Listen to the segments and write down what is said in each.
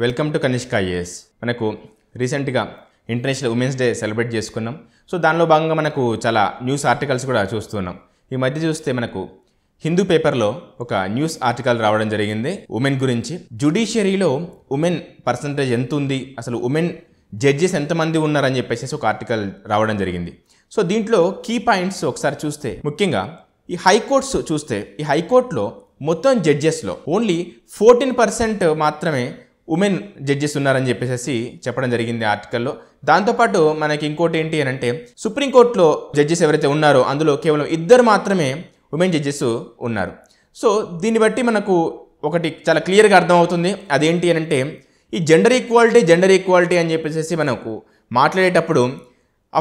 Welcome to Kanishka IAS. మనకు రీసెంట్గా international women's day celebrate చేసుకున్నాం. సో దానిలో భాగంగా మనకు చాలా న్యూస్ ఆర్టికల్స్ కూడా చూస్తున్నాం. ఈ మధ్య చూస్తే మనకు హిందూ పేపర్లో ఒక న్యూస్ ఆర్టికల్ రావడం జరిగింది ఉమెన్ గురించి. జ్యుడిషియరీలో ఉమెన్ పర్సంటేజ్ ఎంత ఉంది, అసలు ఉమెన్ జడ్జెస్ ఎంతమంది ఉన్నారని చెప్పేసి ఒక ఆర్టికల్ రావడం జరిగింది. సో దీంట్లో కీ పాయింట్స్ ఒకసారి చూస్తే, ముఖ్యంగా ఈ హైకోర్ట్స్ చూస్తే, ఈ హైకోర్టులో మొత్తం జడ్జెస్లో ఓన్లీ 14% మాత్రమే ఉమెన్ జడ్జెస్ ఉన్నారని చెప్పేసి చెప్పడం జరిగింది ఆర్టికల్లో. దాంతోపాటు మనకి ఇంకోటి ఏంటి అని అంటే, సుప్రీంకోర్టులో జడ్జెస్ ఎవరైతే ఉన్నారో అందులో కేవలం 2 మాత్రమే ఉమెన్ జడ్జెస్ ఉన్నారు. సో దీన్ని బట్టి మనకు ఒకటి చాలా క్లియర్గా అర్థమవుతుంది. అదేంటి అని అంటే, ఈ జెండర్ ఈక్వాలిటీ అని చెప్పేసి మనకు మాట్లాడేటప్పుడు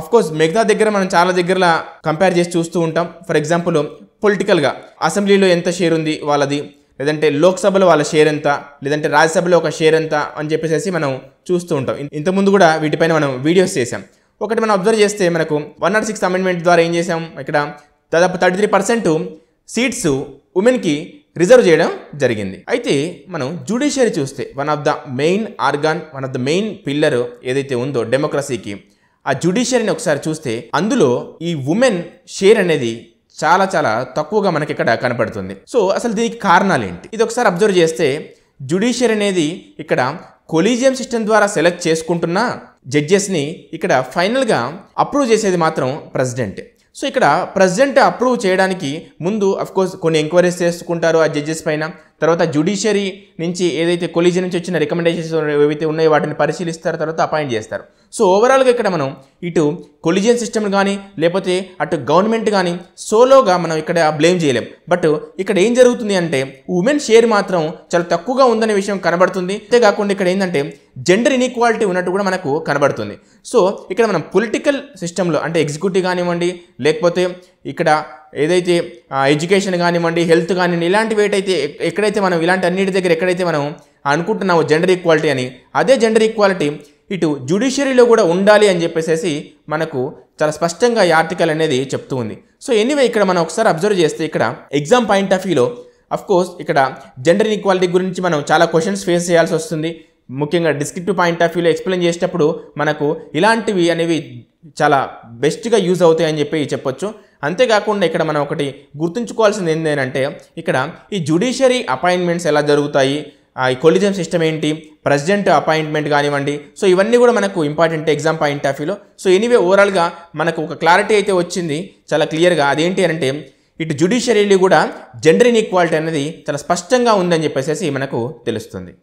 అఫ్కోర్స్ మిగతా దగ్గర మనం చాలా దగ్గరలా కంపేర్ చేసి చూస్తూ ఉంటాం. ఫర్ ఎగ్జాంపుల్ పొలిటికల్గా అసెంబ్లీలో ఎంత షేర్ ఉంది వాళ్ళది, లేదంటే లోక్సభలో వాళ్ళ షేర్ ఎంత, లేదంటే రాజ్యసభలో ఒక షేర్ ఎంత అని చెప్పేసి మనం చూస్తూ ఉంటాం. ఇంతకుముందు కూడా వీటిపైన మనం వీడియోస్ చేసాం. ఒకటి మనం అబ్జర్వ్ చేస్తే మనకు 106 అమెండ్మెంట్ ద్వారా ఏం చేసాం, ఇక్కడ దాదాపు 33% సీట్స్ ఉమెన్కి రిజర్వ్ చేయడం జరిగింది. అయితే మనం జ్యుడిషియరీ చూస్తే one of the main organ, one of the main pillar ఏదైతే ఉందో డెమోక్రసీకి, ఆ జ్యుడిషియరీని ఒకసారి చూస్తే అందులో ఈ ఉమెన్ షేర్ అనేది చాలా చాలా తక్కువగా మనకి ఇక్కడ కనపడుతుంది. సో అసలు దీనికి కారణాలు ఏంటి, ఇది ఒకసారి అబ్జర్వ్ చేస్తే, జ్యుడిషియరీ అనేది ఇక్కడ కొలీజియం సిస్టమ్ ద్వారా సెలెక్ట్ చేసుకుంటున్న జడ్జెస్ని ఇక్కడ ఫైనల్గా అప్రూవ్ చేసేది మాత్రం ప్రెసిడెంట్. సో ఇక్కడ ప్రెసిడెంట్ అప్రూవ్ చేయడానికి ముందు అఫ్కోర్స్ కొన్ని ఎంక్వైరీస్ చేసుకుంటారు ఆ జడ్జెస్ పైన. తర్వాత జ్యుడిషియరీ నుంచి ఏదైతే కొలీజియం నుంచి వచ్చిన రికమెండేషన్స్ ఏవైతే ఉన్నాయో వాటిని పరిశీలిస్తారు, తర్వాత అపాయింట్ చేస్తారు. సో ఓవరాల్గా ఇక్కడ మనం ఇటు కొలీజియం సిస్టమ్ కానీ లేకపోతే అటు గవర్నమెంట్ కానీ సోలోగా మనం ఇక్కడ బ్లేమ్ చేయలేం. బట్ ఇక్కడ ఏం జరుగుతుంది అంటే, ఉమెన్ షేర్ మాత్రం చాలా తక్కువగా ఉందనే విషయం కనబడుతుంది. అంతేకాకుండా ఇక్కడ ఏంటంటే జెండర్ ఇన్ఈక్వాలిటీ ఉన్నట్టు కూడా మనకు కనబడుతుంది. సో ఇక్కడ మనం పొలిటికల్ సిస్టంలో అంటే ఎగ్జిక్యూటివ్ కానివ్వండి, లేకపోతే ఇక్కడ ఏదైతే ఎడ్యుకేషన్ కానివ్వండి, హెల్త్ కానివ్వండి, ఇలాంటివి ఏటైతే ఎక్కడైతే మనం ఇలాంటి అన్నిటి దగ్గర ఎక్కడైతే మనం అనుకుంటున్నామో జెండర్ ఈక్వాలిటీ అని, అదే జెండర్ ఈక్వాలిటీ ఇటు జ్యుడిషియరీలో కూడా ఉండాలి అని చెప్పేసి మనకు చాలా స్పష్టంగా ఈ ఆర్టికల్ అనేది చెప్తూ ఉంది. సో ఎనీవే ఇక్కడ మనం ఒకసారి అబ్జర్వ్ చేస్తే, ఇక్కడ ఎగ్జామ్ పాయింట్ ఆఫ్ వ్యూలో అఫ్కోర్స్ ఇక్కడ జెండర్ ఈక్వాలిటీ గురించి మనం చాలా క్వశ్చన్స్ ఫేస్ చేయాల్సి వస్తుంది. ముఖ్యంగా డిస్క్రిప్టివ్ పాయింట్ ఆఫ్ వ్యూలో ఎక్స్ప్లెయిన్ చేసేటప్పుడు మనకు ఇలాంటివి అనేవి చాలా బెస్ట్గా యూజ్ అవుతాయి అని చెప్పొచ్చు. అంతేకాకుండా ఇక్కడ మనం ఒకటి గుర్తుంచుకోవాల్సింది ఏంటంటే, ఇక్కడ ఈ జ్యుడిషియరీ అపాయింట్మెంట్స్ ఎలా జరుగుతాయి, ఈ కొలిజియం సిస్టమ్ ఏంటి, ప్రెసిడెంట్ అపాయింట్మెంట్ కానివ్వండి, సో ఇవన్నీ కూడా మనకు ఇంపార్టెంట్ ఎగ్జామ్ పాయింట్ ఆఫ్ వ్యూలో. సో ఎనీవే ఓవరాల్గా మనకు ఒక క్లారిటీ అయితే వచ్చింది చాలా క్లియర్గా. అదేంటి అంటే, ఇటు జ్యుడిషియరీలో కూడా జెండర్ ఇన్ఈక్వాలిటీ అనేది చాలా స్పష్టంగా ఉందని చెప్పేసి మనకు తెలుస్తుంది.